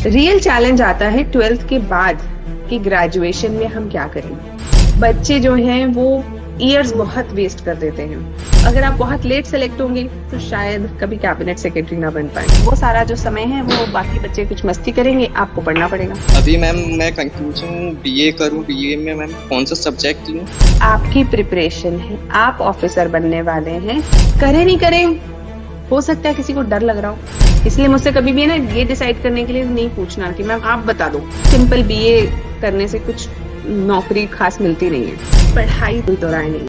Real challenge आता है 12th के बाद कि ग्रेजुएशन में हम क्या करें। बच्चे जो हैं वो ईयर्स बहुत वेस्ट कर देते हैं। अगर आप बहुत लेट सेलेक्ट होंगे तो शायद कभी कैबिनेट सेक्रेटरी ना बन पाए। वो सारा जो समय है वो बाकी बच्चे कुछ मस्ती करेंगे, आपको पढ़ना पड़ेगा। अभी मैम मैं कंफ्यूज हूँ, बीए करूँ, बीए में मैम कौन सा सब्जेक्ट लूँ? आपकी प्रिपरेशन है, आप ऑफिसर बनने वाले हैं, करें नहीं करें हो सकता है किसी को डर लग रहा हो, इसलिए मुझसे कभी भी है ना ये डिसाइड करने के लिए नहीं पूछना कि मैम आप बता दो। सिंपल बीए करने से कुछ नौकरी खास मिलती नहीं है, पढ़ाई कोई तो राय नहीं।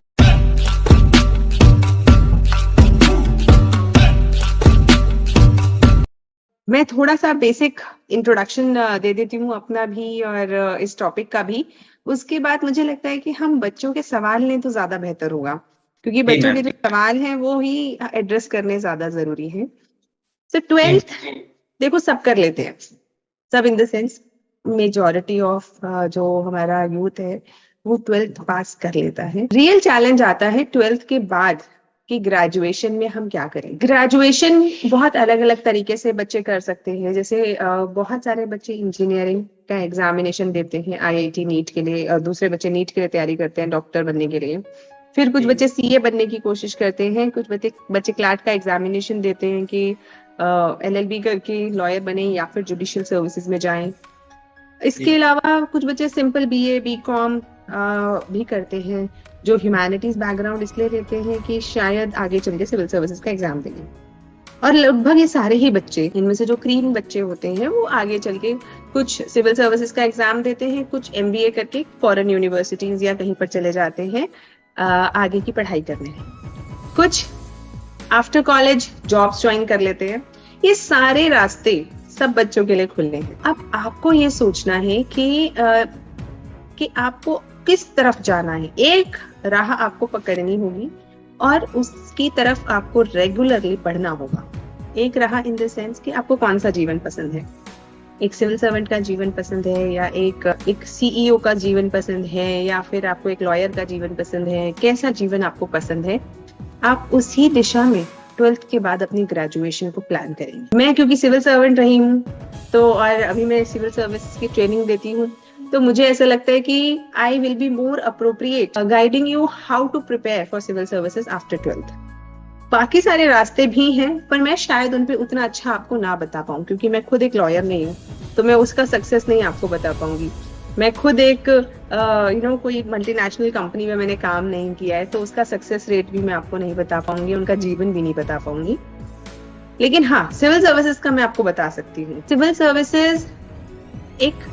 मैं थोड़ा सा बेसिक इंट्रोडक्शन दे देती हूँ अपना भी और इस टॉपिक का भी। उसके बाद मुझे लगता है कि हम बच्चों के सवाल लें तो ज्यादा बेहतर होगा, क्योंकि बच्चों के जो सवाल हैं वो ही एड्रेस करने ज्यादा जरूरी है। तो 12th देखो सब कर लेते हैं, सब in the sense majority of जो हमारा यूथ है वो 12th पास कर लेता है। रियल चैलेंज आता है 12th के बाद कि ग्रेजुएशन में हम क्या करें। ग्रेजुएशन बहुत अलग अलग तरीके से बच्चे कर सकते हैं। जैसे बहुत सारे बच्चे इंजीनियरिंग का एग्जामिनेशन देते हैं आईआईटी नीट के लिए, और दूसरे बच्चे नीट के लिए तैयारी करते हैं डॉक्टर बनने के लिए। फिर कुछ बच्चे सीए बनने की कोशिश करते हैं, कुछ बच्चे क्लैट का एग्जामिनेशन देते हैं कि एलएलबी करके लॉयर बने या फिर जुडिशियल सर्विसेज में जाएं। इसके अलावा कुछ बच्चे सिंपल बीए बीकॉम भी करते हैं, जो ह्यूमैनिटीज बैकग्राउंड इसलिए लेते हैं कि शायद आगे चल के सिविल सर्विसेज का एग्जाम देंगे। और लगभग ये सारे ही बच्चे, इनमें से जो क्रीम बच्चे होते हैं वो आगे चल के कुछ सिविल सर्विसेज का एग्जाम देते हैं, कुछ एमबीए करके फॉरेन यूनिवर्सिटीज या कहीं पर चले जाते हैं आगे की पढ़ाई करने। कुछ आफ्टर कॉलेज जॉब्स ज्वाइन कर लेते हैं। ये सारे रास्ते सब बच्चों के लिए खुले हैं। अब आपको ये सोचना है कि आपको किस तरफ जाना है। एक राह आपको पकड़नी होगी और उसकी तरफ आपको रेगुलरली पढ़ना होगा। एक राह इन द सेंस कि आपको कौन सा जीवन पसंद है। एक सिविल सर्वेंट का जीवन पसंद है, या एक सीईओ का जीवन पसंद है, या फिर आपको एक लॉयर का जीवन पसंद है। कैसा जीवन आपको पसंद है, आप उसी दिशा में 12th के बाद अपनी ग्रेजुएशन को प्लान करेंगे। मैं क्योंकि सिविल सर्वेंट रही हूँ तो, और अभी मैं सिविल सर्विस की ट्रेनिंग देती हूँ, तो मुझे ऐसा लगता है कि I will be more appropriate guiding you how to prepare for civil services after 12th। बाकी सारे रास्ते भी हैं, पर मैं शायद उन पे उतना अच्छा आपको ना बता पाऊँ, क्योंकि मैं खुद एक लॉयर नहीं हूँ, तो मैं उसका सक्सेस नहीं आपको बता पाऊंगी। मैं खुद एक कोई मल्टीनेशनल कंपनी में मैंने काम नहीं किया है, तो उसका सक्सेस रेट भी मैं आपको नहीं बता पाऊंगी, उनका जीवन भी नहीं बता पाऊंगी। लेकिन हाँ, सिविल सर्विसेज का मैं आपको बता सकती हूँ। सिविल सर्विसेज एक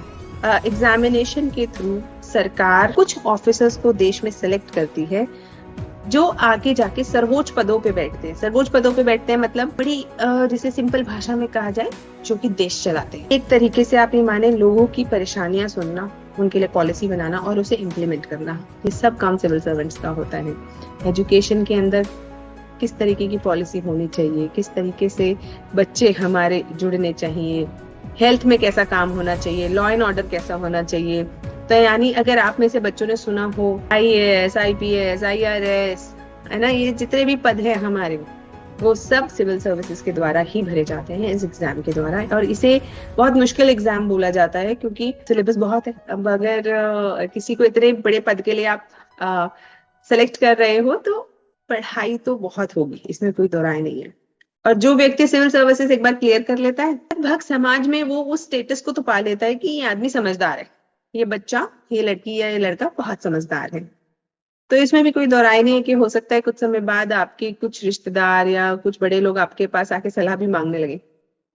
एग्जामिनेशन के थ्रू सरकार कुछ ऑफिसर्स को देश में सेलेक्ट करती है जो आगे जाके सर्वोच्च पदों पे बैठते हैं। सर्वोच्च पदों पे बैठते हैं मतलब बड़ी जिसे सिंपल भाषा में कहा जाए, जो कि देश चलाते हैं। एक तरीके से आप ये माने, लोगों की परेशानियां सुनना, उनके लिए पॉलिसी बनाना और उसे इम्प्लीमेंट करना, ये सब काम सिविल सर्वेंट्स का होता है। एजुकेशन के अंदर किस तरीके की पॉलिसी होनी चाहिए, किस तरीके से बच्चे हमारे जुड़ने चाहिए, हेल्थ में कैसा काम होना चाहिए, लॉ एंड ऑर्डर कैसा होना चाहिए। तो यानी अगर आप में से बच्चों ने सुना हो आईएएस, आईपीएस, आईआरएस, है ना, ये जितने भी पद हैं हमारे, वो सब सिविल सर्विसेज के द्वारा ही भरे जाते हैं, इस एग्जाम के द्वारा। और इसे बहुत मुश्किल एग्जाम बोला जाता है क्योंकि सिलेबस बहुत है। अब अगर किसी को इतने बड़े पद के लिए आप सेलेक्ट कर रहे हो तो पढ़ाई तो बहुत होगी, इसमें कोई दो राय नहीं है। और जो व्यक्ति सिविल सर्विसेज एक बार क्लियर कर लेता है, लगभग समाज में वो उस स्टेटस को तो पा लेता है कि ये आदमी समझदार है, ये बच्चा, ये लड़की या ये लड़का बहुत समझदार है। तो इसमें भी कोई दो राय नहीं है कि हो सकता है कुछ समय बाद आपके कुछ रिश्तेदार या कुछ बड़े लोग आपके पास आके सलाह भी मांगने लगे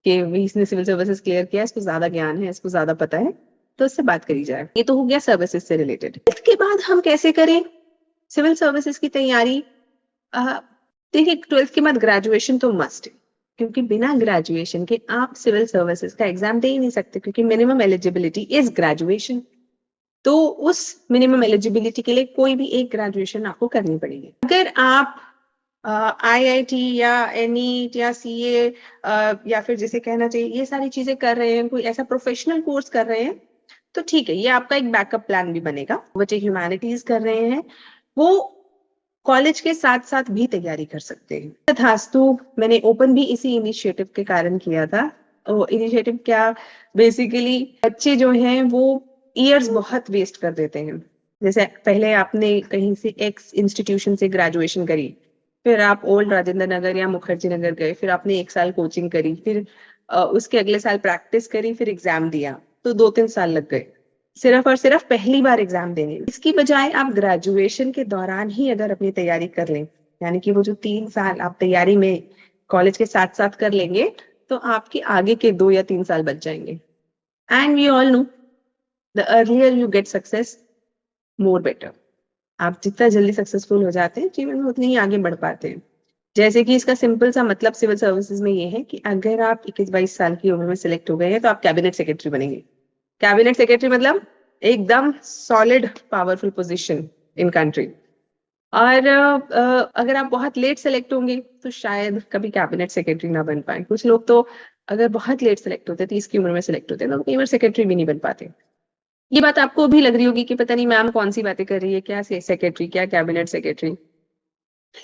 कि इसने सिविल सर्विसेज क्लियर किया, इसको ज्यादा ज्ञान है, इसको ज्यादा पता है, तो इससे बात करी जाए। ये तो हो गया सर्विसेज से रिलेटेड। इसके बाद हम कैसे करें सिविल सर्विसेज की तैयारी। देखिए, 12th के बाद ग्रेजुएशन तो मस्ट है, क्योंकि बिना ग्रेजुएशन के आप सिविल सर्विसेज का एग्जाम दे ही नहीं सकते, क्योंकि मिनिमम एलिजिबिलिटी इज ग्रेजुएशन। तो उस मिनिमम एलिजिबिलिटी के लिए कोई भी एक ग्रेजुएशन आपको करनी पड़ेगी। अगर आप आईआईटी या एनईट या सीए या फिर जिसे कहना चाहिए ये सारी चीजें कर रहे हैं, कोई ऐसा प्रोफेशनल कोर्स कर रहे हैं, तो ठीक है, ये आपका एक बैकअप प्लान भी बनेगा। बच्चे ह्यूमैनिटीज कर रहे हैं, वो कॉलेज के साथ साथ भी तैयारी कर सकते हैं। तथास्तु मैंने ओपन भी इसी इनिशिएटिव के कारण किया था इनिशिएटिव क्या, बेसिकली बच्चे जो हैं वो ईयर्स बहुत वेस्ट कर देते हैं। जैसे पहले आपने कहीं से एक्स इंस्टीट्यूशन से ग्रेजुएशन करी, फिर आप ओल्ड राजेंद्र नगर या मुखर्जी नगर गए, फिर आपने 1 साल कोचिंग करी, फिर उसके अगले साल प्रैक्टिस करी, फिर एग्जाम दिया, तो 2-3 साल लग गए सिर्फ और सिर्फ पहली बार एग्जाम देने। इसकी बजाय आप ग्रेजुएशन के दौरान ही अगर अपनी तैयारी कर लें, यानी कि वो जो 3 साल आप तैयारी में कॉलेज के साथ साथ कर लेंगे, तो आपके आगे के 2 या 3 साल बच जाएंगे। And we all know the earlier you get success, more better. आप जितना जल्दी सक्सेसफुल हो जाते हैं जीवन में, उतनी ही आगे बढ़ पाते हैं। जैसे कि इसका सिंपल सा मतलब सिविल सर्विसेज में ये है कि अगर आप 21-22 साल की उम्र में सिलेक्ट हो गए हैं तो आप कैबिनेट सेक्रेटरी बनेंगे। कैबिनेट सेक्रेटरी मतलब एकदम solid powerful position in country. और अगर आप बहुत लेट सेलेक्ट होंगे तो शायद कभी कैबिनेट सेक्रेटरी ना बन पाए। कुछ लोग तो अगर बहुत लेट सेलेक्ट होते हैं, 30 की उम्र में सेलेक्ट होते हैं, तो कई बार सेक्रेटरी भी नहीं बन पाते। ये बात आपको भी लग रही होगी कि पता नहीं मैम कौन सी बातें कर रही है, क्या सेक्रेटरी, क्या कैबिनेट सेक्रेटरी।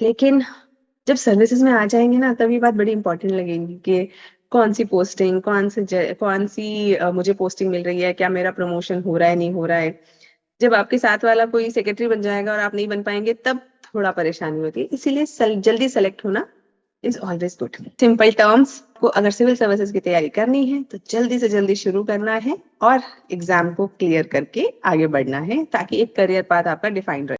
लेकिन जब सर्विसेज में आ जाएंगे ना, तब ये बात बड़ी इंपॉर्टेंट लगेगी कि कौन सी पोस्टिंग, कौन सी मुझे पोस्टिंग मिल रही है, क्या मेरा प्रमोशन हो रहा है, नहीं हो रहा है। जब आपके साथ वाला कोई सेक्रेटरी बन जाएगा और आप नहीं बन पाएंगे, तब थोड़ा परेशानी होती है। इसीलिए जल्दी सेलेक्ट होना is always good. Simple terms को, अगर सिविल सर्विसेज की तैयारी करनी है तो जल्दी से जल्दी शुरू करना है और एग्जाम को क्लियर करके आगे बढ़ना है, ताकि एक करियर पाथ आपका डिफाइंड रहे।